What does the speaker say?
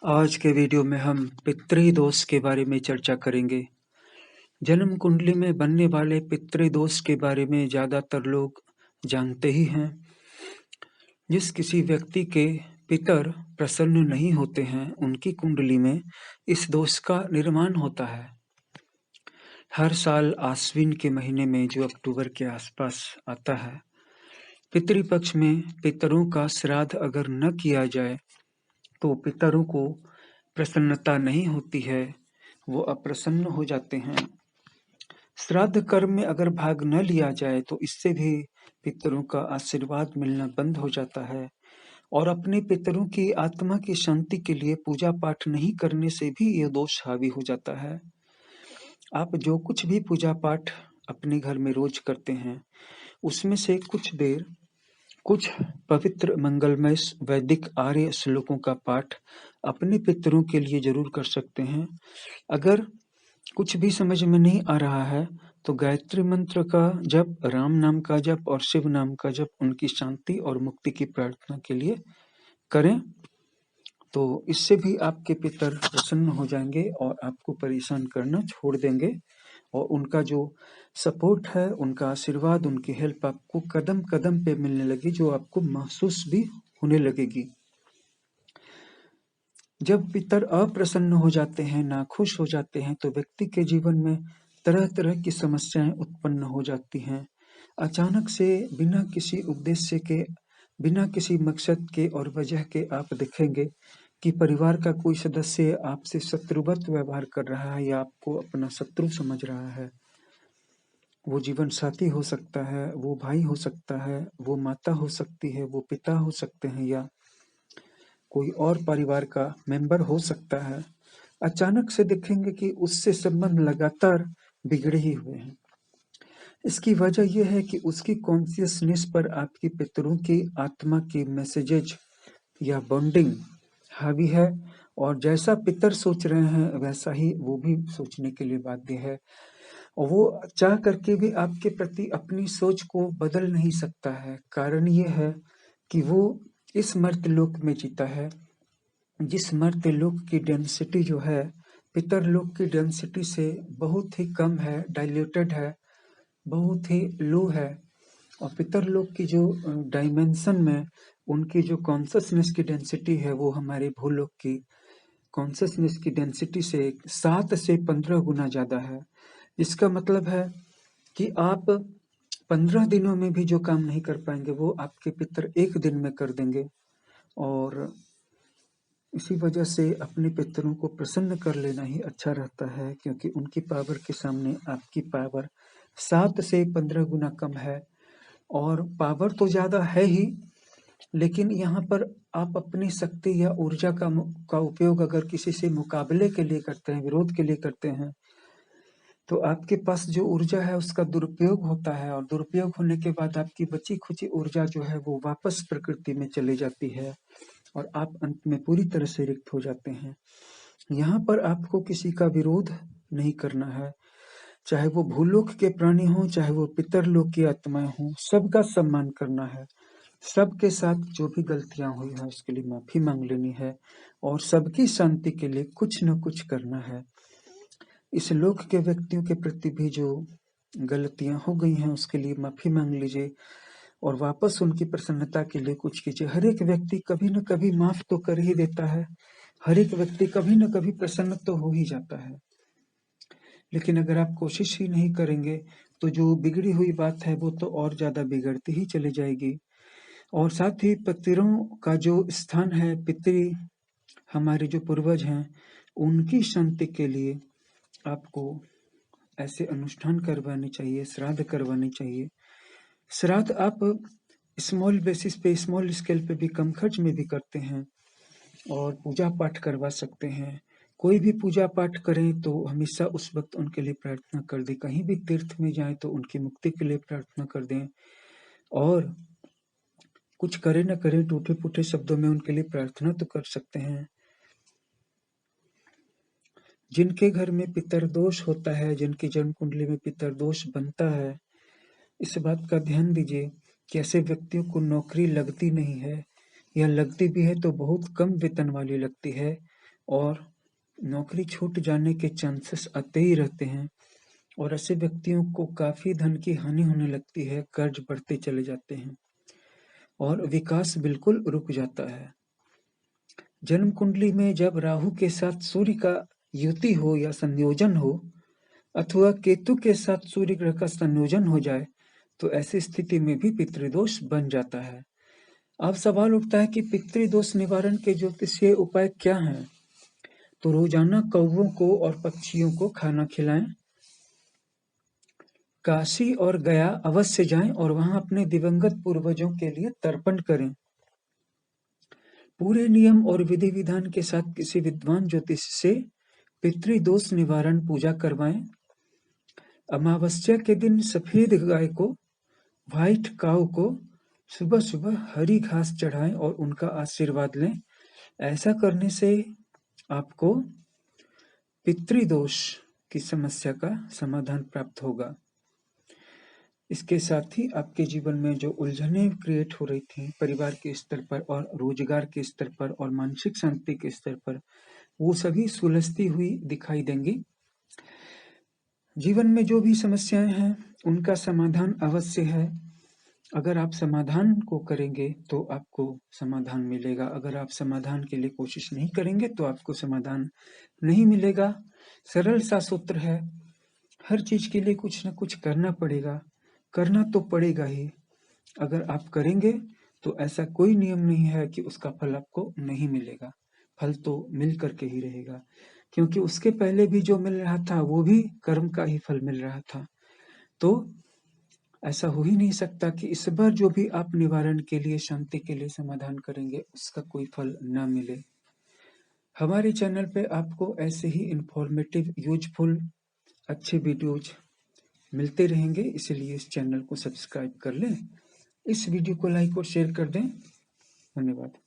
आज के वीडियो में हम पितृदोष के बारे में चर्चा करेंगे। जन्म कुंडली में बनने वाले पितृदोष के बारे में ज़्यादातर लोग जानते ही हैं। जिस किसी व्यक्ति के पितर प्रसन्न नहीं होते हैं, उनकी कुंडली में इस दोष का निर्माण होता है। हर साल आश्विन के महीने में जो अक्टूबर के आसपास आता है, पितृपक्ष में पितरों का श्राद्ध अगर न किया जाए तो पितरों को प्रसन्नता नहीं होती है, वो अप्रसन्न हो जाते हैं। श्राद्ध कर्म में अगर भाग न लिया जाए तो इससे भी पितरों का आशीर्वाद मिलना बंद हो जाता है और अपने पितरों की आत्मा की शांति के लिए पूजा पाठ नहीं करने से भी यह दोष हावी हो जाता है। आप जो कुछ भी पूजा पाठ अपने घर में रोज करते हैं, उसमें से कुछ देर कुछ पवित्र मंगलमय वैदिक आर्य श्लोकों का पाठ अपने पितरों के लिए जरूर कर सकते हैं। अगर कुछ भी समझ में नहीं आ रहा है तो गायत्री मंत्र का जप, राम नाम का जप और शिव नाम का जप उनकी शांति और मुक्ति की प्रार्थना के लिए करें, तो इससे भी आपके पितर प्रसन्न हो जाएंगे और आपको परेशान करना छोड़ देंगे और उनका जो सपोर्ट है, उनका आशीर्वाद, उनकी हेल्प आपको कदम कदम पे मिलने लगी, जो आपको महसूस भी होने लगेगी। जब पितर अप्रसन्न हो जाते हैं, नाखुश हो जाते हैं, तो व्यक्ति के जीवन में तरह तरह की समस्याएं उत्पन्न हो जाती हैं। अचानक से बिना किसी उद्देश्य के, बिना किसी मकसद के और वजह के आप देखेंगे कि परिवार का कोई सदस्य आपसे शत्रुवत व्यवहार कर रहा है या आपको अपना शत्रु समझ रहा है। वो जीवन साथी हो सकता है, वो भाई हो सकता है, वो माता हो सकती है, वो पिता हो सकते हैं या कोई और परिवार का मेंबर हो सकता है। अचानक से देखेंगे कि उससे संबंध लगातार बिगड़े ही हुए हैं। इसकी वजह यह है कि उसकी कॉन्शियसनेस पर आपकी पितरों की आत्मा की मैसेजेज या बॉन्डिंग हावी है और जैसा पितर सोच रहे हैं वैसा ही वो भी सोचने के लिए बाध्य है और वो चाह करके भी आपके प्रति अपनी सोच को बदल नहीं सकता है। कारण ये है कि वो इस मर्त्यलोक में जीता है, जिस मर्त्यलोक की डेंसिटी जो है पितरलोक की डेंसिटी से बहुत ही कम है, डाइल्यूटेड है, बहुत ही लो है। और पितरलोक की जो डायमेंशन में उनकी जो कॉन्शसनेस की डेंसिटी है, वो हमारे भूलोक की कॉन्शसनेस की डेंसिटी से 7 से 15 गुना ज़्यादा है। इसका मतलब है कि आप 15 दिनों में भी जो काम नहीं कर पाएंगे, वो आपके पितर एक दिन में कर देंगे। और इसी वजह से अपने पितरों को प्रसन्न कर लेना ही अच्छा रहता है, क्योंकि उनकी पावर के सामने आपकी पावर 7 से 15 गुना कम है। और पावर तो ज़्यादा है ही, लेकिन यहाँ पर आप अपनी शक्ति या ऊर्जा का उपयोग अगर किसी से मुकाबले के लिए करते हैं, विरोध के लिए करते हैं, तो आपके पास जो ऊर्जा है उसका दुरुपयोग होता है और दुरुपयोग होने के बाद आपकी बची खुची ऊर्जा जो है वो वापस प्रकृति में चली जाती है और आप अंत में पूरी तरह से रिक्त हो जाते हैं। यहाँ पर आपको किसी का विरोध नहीं करना है, चाहे वो भूलोक के प्राणी हों, चाहे वो पितरलोक की आत्माएं हों, सबका सम्मान करना है। सबके साथ जो भी गलतियां हुई है उसके लिए माफी मांग लेनी है और सबकी शांति के लिए कुछ न कुछ करना है। इस लोक के व्यक्तियों के प्रति भी जो गलतियां हो गई हैं उसके लिए माफी मांग लीजिए और वापस उनकी प्रसन्नता के लिए कुछ कीजिए। हर एक व्यक्ति कभी न कभी माफ तो कर ही देता है, हर एक व्यक्ति कभी न कभी प्रसन्न तो हो ही जाता है, लेकिन अगर आप कोशिश ही नहीं करेंगे तो जो बिगड़ी हुई बात है वो तो और ज्यादा बिगड़ती ही चली जाएगी। और साथ ही पितरों का जो स्थान है, पितरी हमारे जो पूर्वज हैं, उनकी शांति के लिए आपको ऐसे अनुष्ठान करवाने चाहिए, श्राद्ध करवाने चाहिए। श्राद्ध आप स्मॉल बेसिस पे, स्मॉल स्केल पे भी, कम खर्च में भी करते हैं और पूजा पाठ करवा सकते हैं। कोई भी पूजा पाठ करें तो हमेशा उस वक्त उनके लिए प्रार्थना कर दें। कहीं भी तीर्थ में जाएं तो उनकी मुक्ति के लिए प्रार्थना कर दें और कुछ करें न करें, टूटे फूटे शब्दों में उनके लिए प्रार्थना तो कर सकते हैं। जिनके घर में पितर दोष होता है, जिनकी जन्म कुंडली में पितर दोष बनता है, इस बात का ध्यान दीजिए कि ऐसे व्यक्तियों को नौकरी लगती नहीं है या लगती भी है तो बहुत कम वेतन वाली लगती है। और नौकरी छूट जाने के चांसेस आते ही रहते हैं और ऐसे व्यक्तियों को काफ़ी धन की हानि होने लगती है, कर्ज बढ़ते चले जाते हैं और विकास बिल्कुल रुक जाता है। जन्म कुंडली में जब राहु के साथ सूर्य का युति हो या संयोजन हो अथवा केतु के साथ सूर्य ग्रह का संयोजन हो जाए, तो ऐसी स्थिति में भी पितृदोष बन जाता है। अब सवाल उठता है कि पितृदोष निवारण के ज्योतिषीय उपाय क्या हैं? तो रोजाना कौवों को और पक्षियों को खाना खिलाएं, काशी और गया अवश्य जाएं और वहां अपने दिवंगत पूर्वजों के लिए तर्पण करें। पूरे नियम और विधि विधान के साथ किसी विद्वान ज्योतिष से पितृदोष निवारण पूजा करवाएं। अमावस्या के दिन सफेद गाय को, व्हाइट काऊ को सुबह सुबह हरी घास चढ़ाएं और उनका आशीर्वाद लें। ऐसा करने से आपको पितृदोष की समस्या का समाधान प्राप्त होगा। इसके साथ ही आपके जीवन में जो उलझनें क्रिएट हो रही थी परिवार के स्तर पर और रोजगार के स्तर पर और मानसिक शांति के स्तर पर, वो सभी सुलझती हुई दिखाई देंगी। जीवन में जो भी समस्याएं हैं उनका समाधान अवश्य है। अगर आप समाधान को करेंगे तो आपको समाधान मिलेगा, अगर आप समाधान के लिए कोशिश नहीं करेंगे तो आपको समाधान नहीं मिलेगा। सरल सा सूत्र है, हर चीज के लिए कुछ ना कुछ करना पड़ेगा, करना तो पड़ेगा ही। अगर आप करेंगे तो ऐसा कोई नियम नहीं है कि उसका फल आपको नहीं मिलेगा, फल तो मिल करके ही रहेगा, क्योंकि उसके पहले भी जो मिल रहा था वो भी कर्म का ही फल मिल रहा था। तो ऐसा हो ही नहीं सकता कि इस बार जो भी आप निवारण के लिए, शांति के लिए समाधान करेंगे उसका कोई फल ना मिले। हमारे चैनल पे आपको ऐसे ही इंफॉर्मेटिव, यूजफुल, अच्छे वीडियोज मिलते रहेंगे, इसलिए इस चैनल को सब्सक्राइब कर लें, इस वीडियो को लाइक और शेयर कर दें। धन्यवाद।